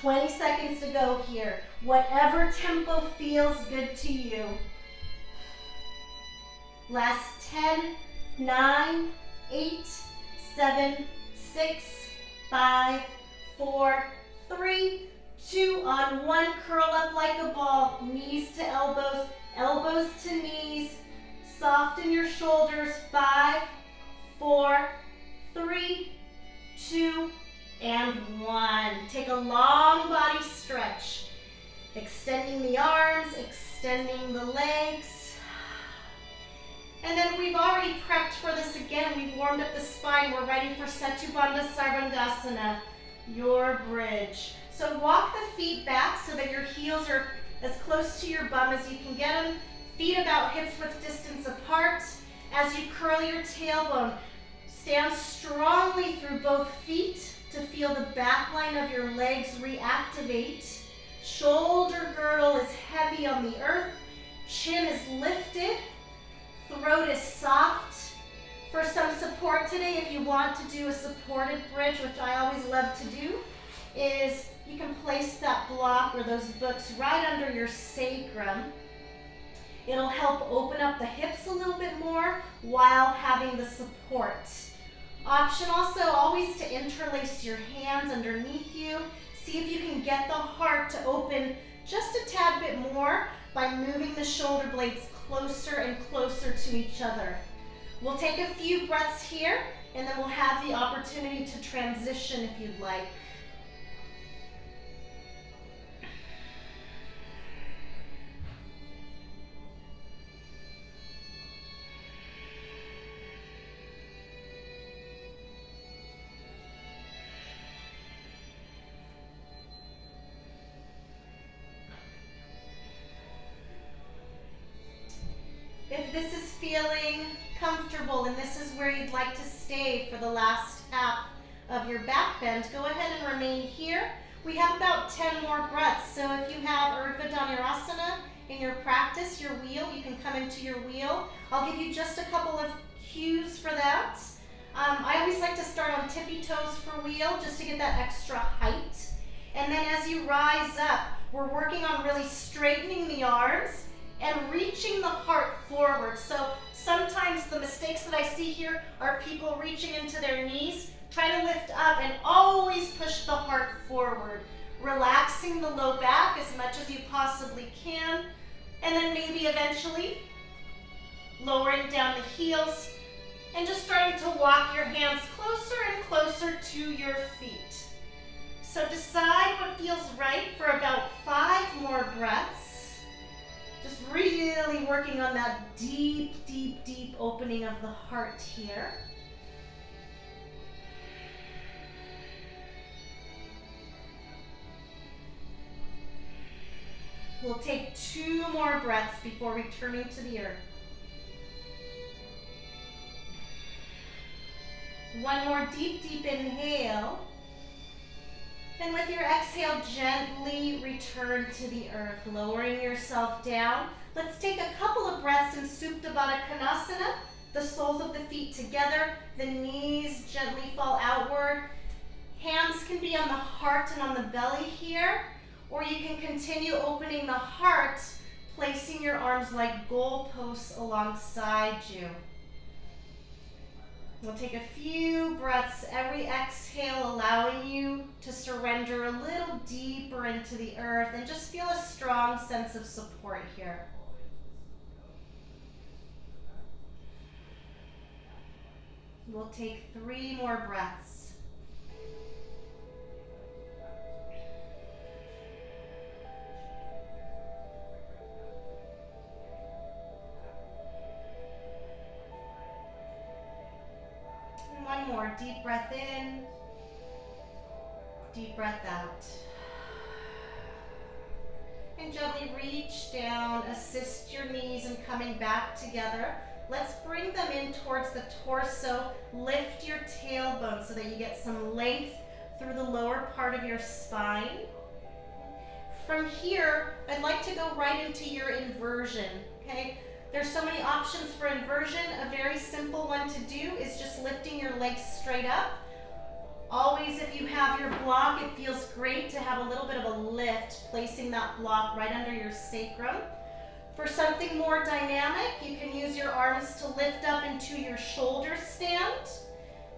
20 seconds to go here. Whatever tempo feels good to you. Last 10, 9, 8, 7, 6, 5, 4, 3, 2, on 1, curl up like a ball, knees to elbows, elbows to knees, soften your shoulders, 5, 4, 3, 2, and 1. Take a long body stretch, extending the arms, extending the legs. And then we've already prepped for this again. We've warmed up the spine. We're ready for Setu Bandha Sarvangasana, your bridge. So walk the feet back so that your heels are as close to your bum as you can get them. Feet about hips width distance apart. As you curl your tailbone, stand strongly through both feet to feel the back line of your legs reactivate. Shoulder girdle is heavy on the earth. Chin is lifted. Throat is soft. For some support today, if you want to do a supported bridge, which I always love to do, is you can place that block or those books right under your sacrum. It'll help open up the hips a little bit more while having the support. Option also always to interlace your hands underneath you. See if you can get the heart to open just a tad bit more by moving the shoulder blades closer and closer to each other. We'll take a few breaths here, and then we'll have the opportunity to transition if you'd like. If this is feeling comfortable and this is where you'd like to stay for the last half of your back bend, go ahead and remain here. We have about 10 more breaths. So if you have Urdhva Dhanurasana in your practice, your wheel, you can come into your wheel. I'll give you just a couple of cues for that. I always like to start on tippy toes for wheel just to get that extra height. And then as you rise up, we're working on really straightening the arms and reaching the heart forward. So sometimes the mistakes that I see here are people reaching into their knees. Try to lift up and always push the heart forward, relaxing the low back as much as you possibly can, and then maybe eventually lowering down the heels and just starting to walk your hands closer and closer to your feet. So decide what feels right for about 5 more breaths. Just really working on that deep, deep, deep opening of the heart here. We'll take 2 more breaths before returning to the earth. One more deep, deep inhale. And with your exhale, gently return to the earth, lowering yourself down. Let's take a couple of breaths in Supta Baddha Konasana. The soles of the feet together, the knees gently fall outward. Hands can be on the heart and on the belly here, or you can continue opening the heart, placing your arms like goalposts alongside you. We'll take a few breaths every exhale, allowing you to surrender a little deeper into the earth and just feel a strong sense of support here. We'll take 3 more breaths. One more deep breath in, deep breath out. And gently reach down, assist your knees in coming back together. Let's bring them in towards the torso. Lift your tailbone so that you get some length through the lower part of your spine. From here, I'd like to go right into your inversion, okay? There's so many options for inversion. A very simple one to do is just lifting your legs straight up. Always, if you have your block, it feels great to have a little bit of a lift, placing that block right under your sacrum. For something more dynamic, you can use your arms to lift up into your shoulder stand.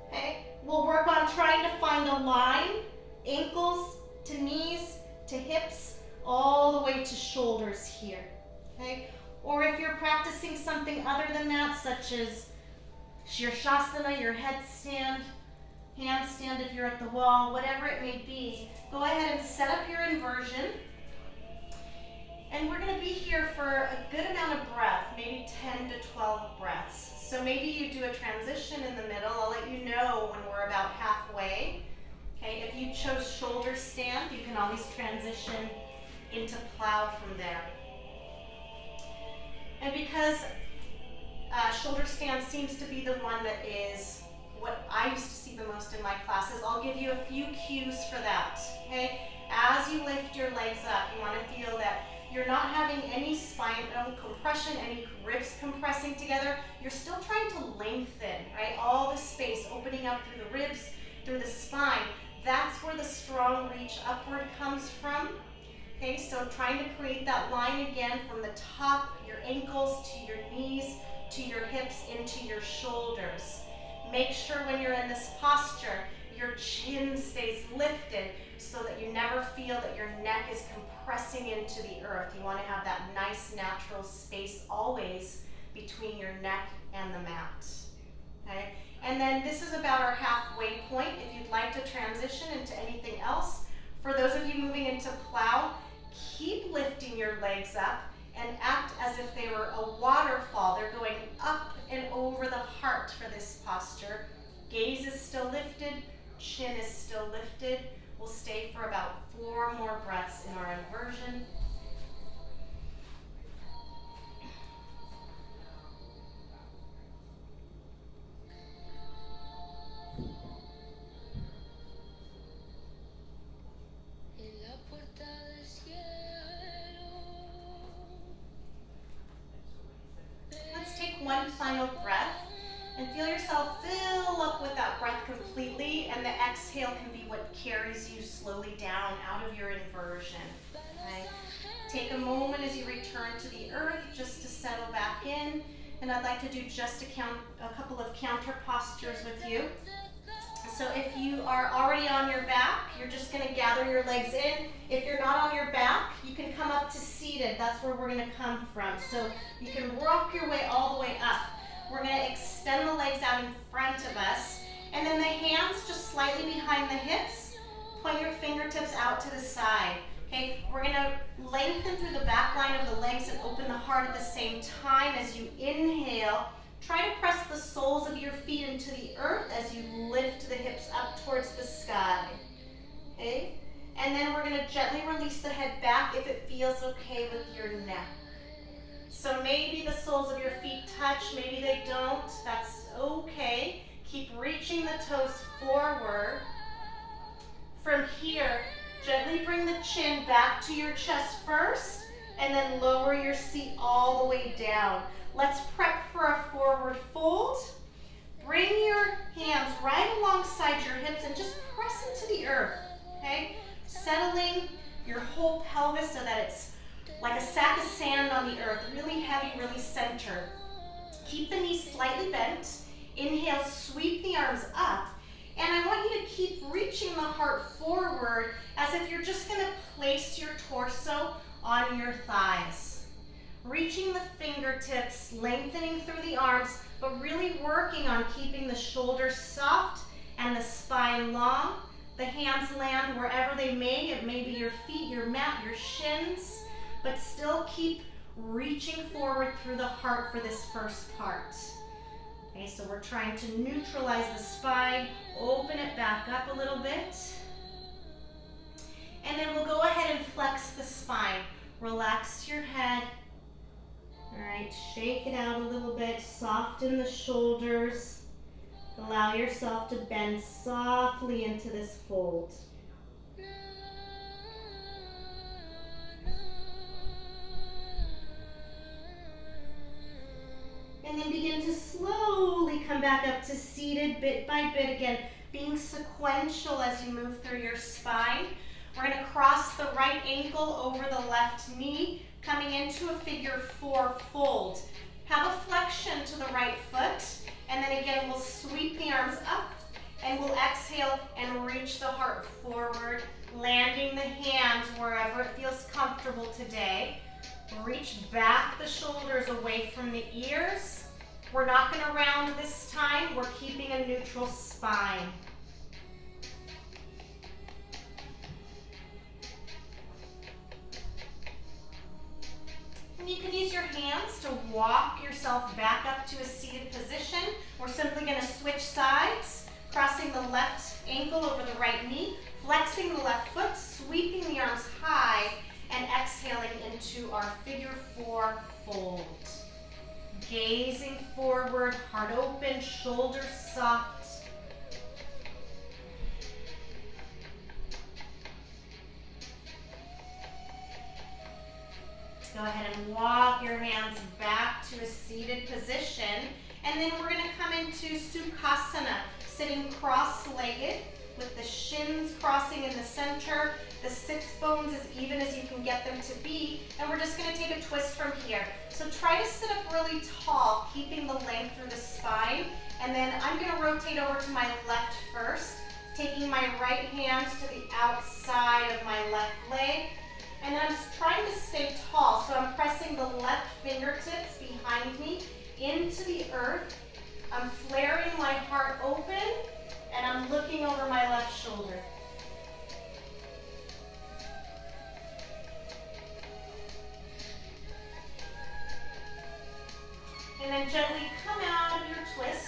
Okay? We'll work on trying to find a line, ankles to knees to hips, all the way to shoulders here. Okay? Or if you're practicing something other than that, such as Shirshasana, your headstand, handstand if you're at the wall, whatever it may be, go ahead and set up your inversion. And we're going to be here for a good amount of breath, maybe 10 to 12 breaths. So maybe you do a transition in the middle. I'll let you know when we're about halfway. Okay, if you chose shoulder stand, you can always transition into plow from there. And because shoulder stand seems to be the one that is what I used to see the most in my classes, I'll give you a few cues for that, okay? As you lift your legs up, you want to feel that you're not having any spine compression, any ribs compressing together. You're still trying to lengthen, right? All the space opening up through the ribs, through the spine. That's where the strong reach upward comes from. Okay, so trying to create that line again from the top, your ankles to your knees, to your hips, into your shoulders. Make sure when you're in this posture, your chin stays lifted so that you never feel that your neck is compressing into the earth. You want to have that nice natural space always between your neck and the mat. Okay? And then this is about our halfway point. If you'd like to transition into anything else, for those of you moving into plow, keep lifting your legs up and act as if they were a waterfall. They're going up and over the heart for this posture. Gaze is still lifted, chin is still lifted. We'll stay for about 4 more breaths in our inversion. exhale can be what carries you slowly down out of your inversion. Okay? Take a moment as you return to the earth just to settle back in. And I'd like to do just a couple of counter postures with you. So if you are already on your back, you're just going to gather your legs in. If you're not on your back, you can come up to seated. That's where we're going to come from. So you can rock your way all the way up. We're going to extend the legs out in front of us. And then the hands just slightly behind the hips. Point your fingertips out to the side. Okay, we're going to lengthen through the back line of the legs and open the heart at the same time. As you inhale, try to press the soles of your feet into the earth as you lift the hips up towards the sky. Okay, and then we're going to gently release the head back if it feels okay with your neck. So maybe the soles of your feet touch, maybe they don't. That's okay. Keep reaching the toes forward. From here, gently bring the chin back to your chest first, and then lower your seat all the way down. Let's prep for a forward fold. Bring your hands right alongside your hips and just press into the earth, okay? Settling your whole pelvis so that it's like a sack of sand on the earth, really heavy, really centered. Keep the knees slightly bent. Inhale, sweep the arms up. And I want you to keep reaching the heart forward as if you're just going to place your torso on your thighs. Reaching the fingertips, lengthening through the arms, but really working on keeping the shoulders soft and the spine long. The hands land wherever they may. It may be your feet, your mat, your shins, but still keep reaching forward through the heart for this first part. Okay, so we're trying to neutralize the spine, open it back up a little bit. And then we'll go ahead and flex the spine. Relax your head. All right, shake it out a little bit, soften the shoulders. Allow yourself to bend softly into this fold. And then begin to slowly come back up to seated bit by bit again, being sequential as you move through your spine. We're going to cross the right ankle over the left knee, coming into a figure four fold. Have a flexion to the right foot, and then again we'll sweep the arms up, and we'll exhale and reach the heart forward, landing the hands wherever it feels comfortable today. Reach back the shoulders away from the ears. We're not going to round this time. We're keeping a neutral spine. And you can use your hands to walk yourself back up to a seated position. We're simply going to switch sides, crossing the left ankle over the right knee, flexing the left foot, sweeping the arms high, and exhaling into our figure four fold. Gazing forward, heart open, shoulders soft. Go ahead and walk your hands back to a seated position. And then we're going to come into Sukhasana, sitting cross-legged with the shins crossing in the center, the sits bones as even as you can get them to be, and we're just going to take a twist from here. So try to sit up really tall, keeping the length through the spine, and then I'm going to rotate over to my left first, taking my right hand to the outside of my left leg, and then I'm trying to stay tall, so I'm pressing the left fingertips behind me into the earth. I'm flaring my heart open, and I'm looking over my left shoulder. And then gently come out of your twist.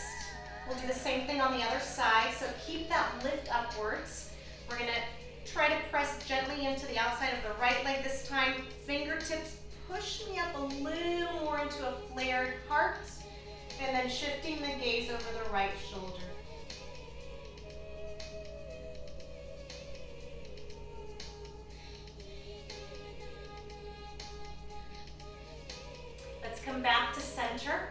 We'll do the same thing on the other side, so keep that lift upwards. We're going to try to press gently into the outside of the right leg this time. Fingertips push me up a little more into a flared heart, and then shifting the gaze over the right shoulder. Let's come back to center,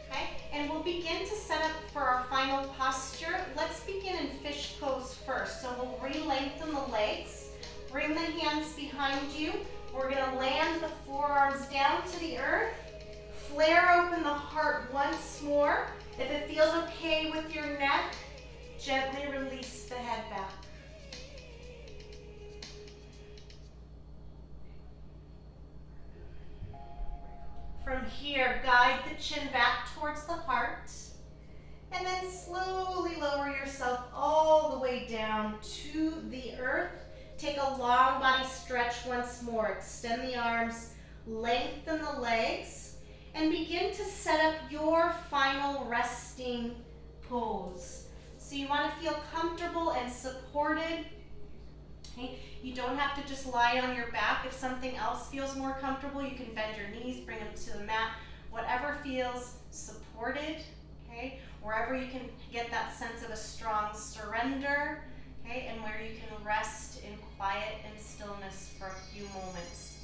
okay? And we'll begin to set up for our final posture. Let's begin in fish pose first. So we'll re-lengthen the legs. Bring the hands behind you. We're gonna land the forearms down to the earth. Flare open the heart once more. If it feels okay with your neck, gently release the head back. From here, guide the chin back towards the heart, and then slowly lower yourself all the way down to the earth. Take a long body stretch once more. Extend the arms, lengthen the legs, and begin to set up your final resting pose. So you want to feel comfortable and supported. Okay? You don't have to just lie on your back. If something else feels more comfortable, you can bend your knees, bring them to the mat. Whatever feels supported, okay? Wherever you can get that sense of a strong surrender, okay? And where you can rest in quiet and stillness for a few moments.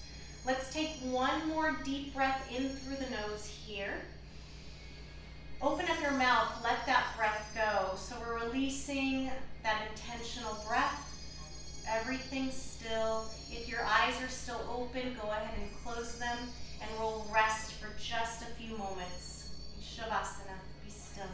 Let's take one more deep breath in through the nose here. Open up your mouth, let that breath go. So we're releasing that intentional breath. Everything's still. If your eyes are still open, go ahead and close them, and we'll rest for just a few moments. Shavasana, be still.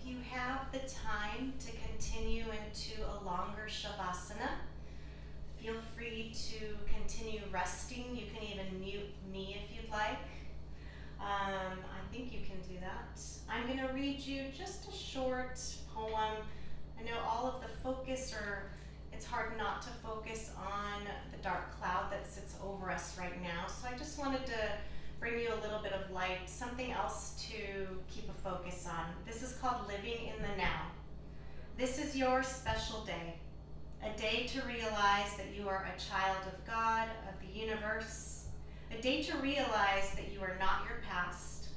If you have the time to continue into a longer Shavasana, feel free to continue resting. You can even mute me if you'd like. I think you can do that. I'm going to read you just a short poem. I know all of the focus, or it's hard not to focus on the dark cloud that sits over us right now. So I just wanted to bring you a little bit of light, something else to keep a focus on. This is called Living in the Now. This is your special day, a day to realize that you are a child of God, of the universe, a day to realize that you are not your past,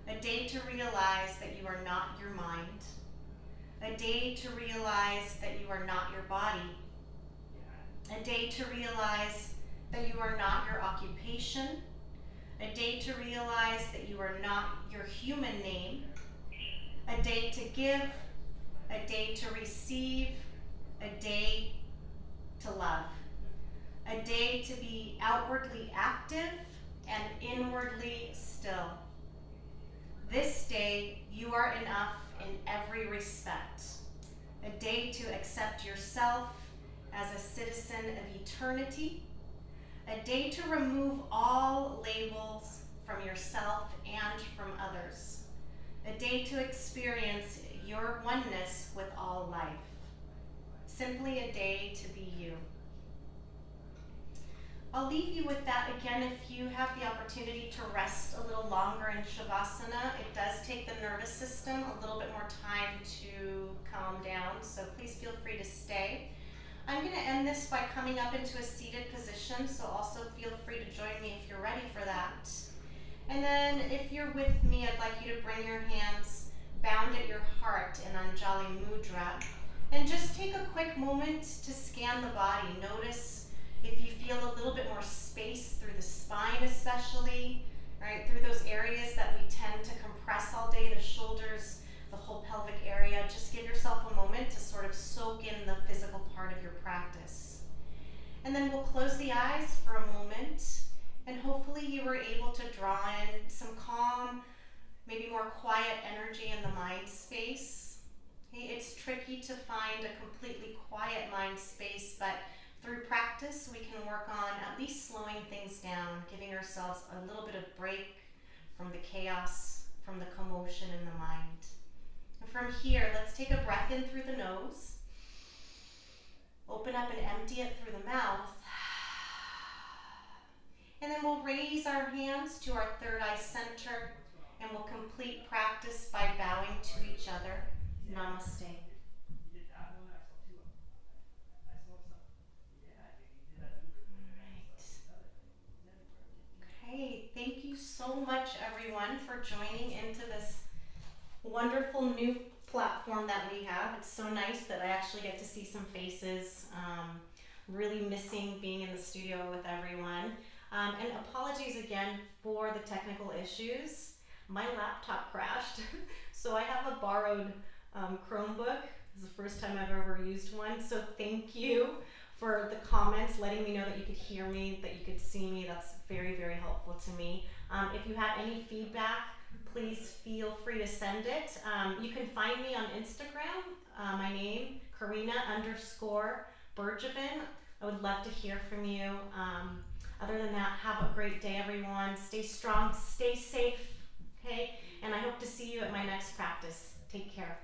a day to realize that you are not your mind, a day to realize that you are not your body, a day to realize that you are not your occupation, a day to realize that you are not your human name, a day to give, a day to receive, a day to love, a day to be outwardly active and inwardly still. This day, you are enough in every respect, a day to accept yourself as a citizen of eternity, a day to remove all labels from yourself and from others, a day to experience your oneness with all life, simply a day to be you. I'll leave you with that. Again, if you have the opportunity to rest a little longer in Shavasana, it does take the nervous system a little bit more time to calm down, so please feel free to stay. I'm going to end this by coming up into a seated position, so also feel free to join me if you're ready for that. And then if you're with me, I'd like you to bring your hands bound at your heart in Anjali Mudra, and just take a quick moment to scan the body. Notice if you feel a little bit more space through the spine especially, right, through those areas that we tend to compress all day, the shoulders, the whole pelvic area. Just give yourself a moment to sort of soak in the physical part of your practice. And then we'll close the eyes for a moment, and hopefully you were able to draw in some calm, maybe more quiet energy in the mind space. Okay, it's tricky to find a completely quiet mind space, but through practice we can work on at least slowing things down, giving ourselves a little bit of break from the chaos, from the commotion in the mind. And from here, let's take a breath in through the nose. Open up and empty it through the mouth. And then we'll raise our hands to our third eye center, and we'll complete practice by bowing to each other. Namaste. Okay, thank you so much everyone for joining into this wonderful new platform that we have. It's so nice that I actually get to see some faces. Really missing being in the studio with everyone. And apologies again for the technical issues. My laptop crashed, so I have a borrowed Chromebook. This is the first time I've ever used one, so thank you for the comments, letting me know that you could hear me, that you could see me. That's very, very helpful to me. If you have any feedback, please feel free to send it. You can find me on Instagram, my name, Karina_Bergevin. I would love to hear from you. Other than that, have a great day, everyone. Stay strong, stay safe, okay? And I hope to see you at my next practice. Take care.